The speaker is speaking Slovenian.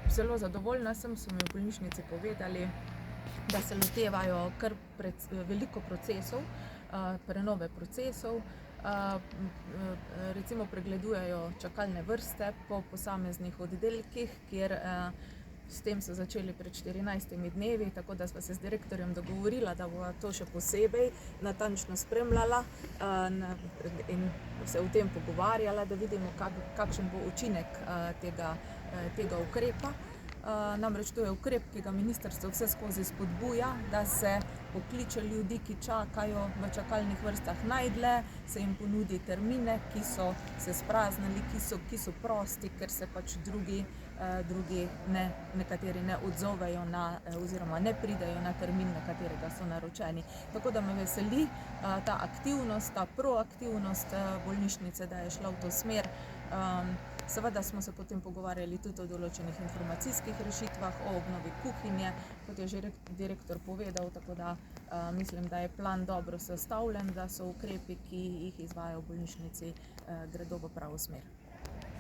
Zelo zadovoljna sem, so mi v bolnišnici povedali, da se lotevajo kar veliko procesov, prenove procesov. Recimo pregledujejo čakalne vrste po posameznih oddelkih, kjer s tem so začeli pred 14 dnevi, tako da sva se z direktorjem dogovorila, da bova to še posebej natančno spremljala in se o tem pogovarjala, da vidimo, kakšen bo učinek tega ukrepa. Namreč to je ukrep, ki ga ministrstvo vseskozi spodbuja, da se pokliče ljudi, ki čakajo v čakalnih vrstah najdlje, se jim ponudi termine, ki so se spraznili, ki so prosti, ker se pač nekateri ne odzovejo oziroma ne pridejo na termin, na katerega so naročeni. Tako da me veseli ta aktivnost, ta proaktivnost bolnišnice, da je šla v to smer. Seveda smo se potem pogovarjali tudi o določenih informacijskih rešitvah, o obnovi kuhinje, kot je že direktor povedal, tako da mislim, da je plan dobro sestavljen, da so ukrepi, ki jih izvajajo v bolnišnici, gredo v pravo smer.